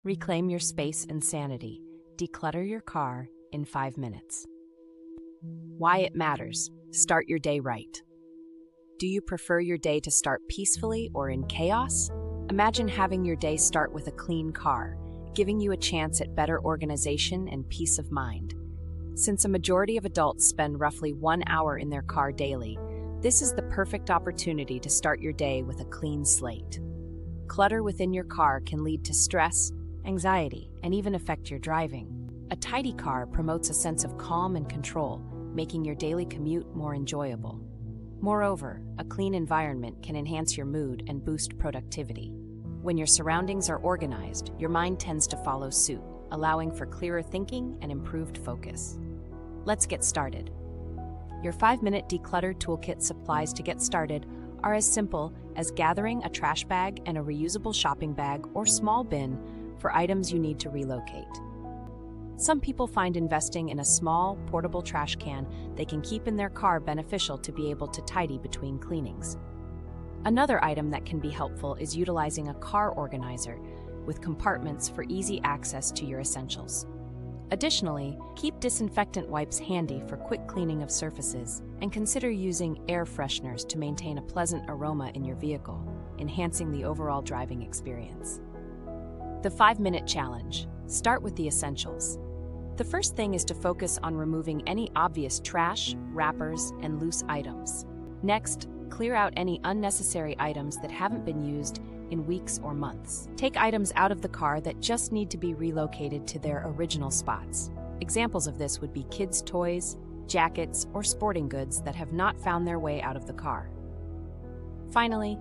Reclaim your space and sanity. Declutter your car in 5 minutes. Why it matters. Start your day right. Do you prefer your day to start peacefully or in chaos? Imagine having your day start with a clean car, giving you a chance at better organization and peace of mind. Since a majority of adults spend roughly 1 hour in their car daily, this is the perfect opportunity to start your day with a clean slate. Clutter within your car can lead to stress, anxiety, and even affect your driving. A tidy car promotes a sense of calm and control, making your daily commute more enjoyable. Moreover, a clean environment can enhance your mood and boost productivity. When your surroundings are organized, your mind tends to follow suit, allowing for clearer thinking and improved focus. Let's get started. Your 5-minute declutter toolkit supplies to get started are as simple as gathering a trash bag and a reusable shopping bag or small bin for items you need to relocate. Some people find investing in a small, portable trash can they can keep in their car beneficial to be able to tidy between cleanings. Another item that can be helpful is utilizing a car organizer with compartments for easy access to your essentials. Additionally, keep disinfectant wipes handy for quick cleaning of surfaces, and consider using air fresheners to maintain a pleasant aroma in your vehicle, enhancing the overall driving experience. The 5-minute challenge. Start with the essentials. The first thing is to focus on removing any obvious trash, wrappers, and loose items. Next, clear out any unnecessary items that haven't been used in weeks or months. Take items out of the car that just need to be relocated to their original spots. Examples of this would be kids' toys, jackets, or sporting goods that have not found their way out of the car. Finally,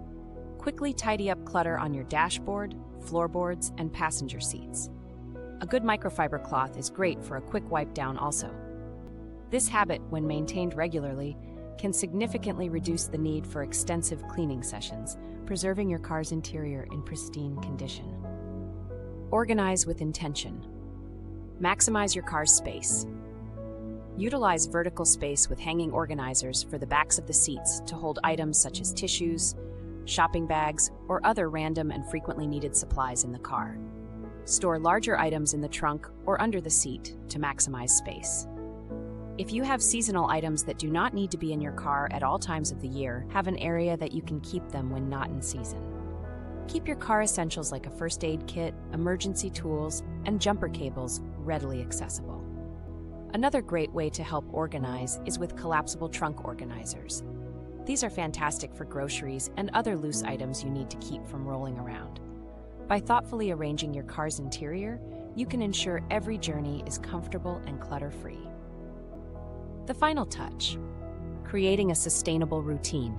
quickly tidy up clutter on your dashboard, floorboards, and passenger seats. A good microfiber cloth is great for a quick wipe down also. This habit, when maintained regularly, can significantly reduce the need for extensive cleaning sessions, preserving your car's interior in pristine condition. Organize with intention. Maximize your car's space. Utilize vertical space with hanging organizers for the backs of the seats to hold items such as tissues, shopping bags, or other random and frequently needed supplies in the car. Store larger items in the trunk or under the seat to maximize space. If you have seasonal items that do not need to be in your car at all times of the year, have an area that you can keep them when not in season. Keep your car essentials like a first aid kit, emergency tools, and jumper cables readily accessible. Another great way to help organize is with collapsible trunk organizers. These are fantastic for groceries and other loose items you need to keep from rolling around. By thoughtfully arranging your car's interior, you can ensure every journey is comfortable and clutter-free. The final touch, creating a sustainable routine.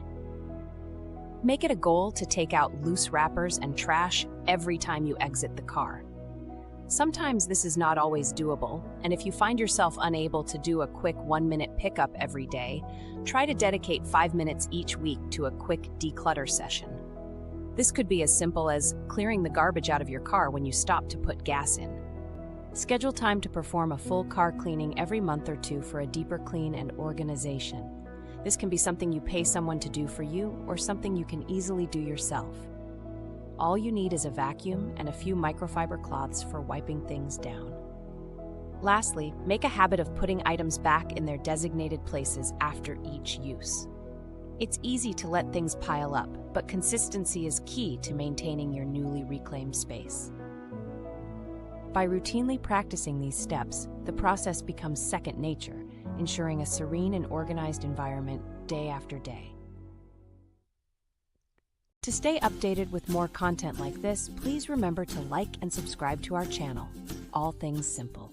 Make it a goal to take out loose wrappers and trash every time you exit the car. Sometimes this is not always doable, and if you find yourself unable to do a quick 1-minute pickup every day, try to dedicate 5 minutes each week to a quick declutter session. This could be as simple as clearing the garbage out of your car when you stop to put gas in. Schedule time to perform a full car cleaning every month or two for a deeper clean and organization. This can be something you pay someone to do for you or something you can easily do yourself. All you need is a vacuum and a few microfiber cloths for wiping things down. Lastly, make a habit of putting items back in their designated places after each use. It's easy to let things pile up, but consistency is key to maintaining your newly reclaimed space. By routinely practicing these steps, the process becomes second nature, ensuring a serene and organized environment day after day. To stay updated with more content like this, please remember to like and subscribe to our channel, All Things Simple.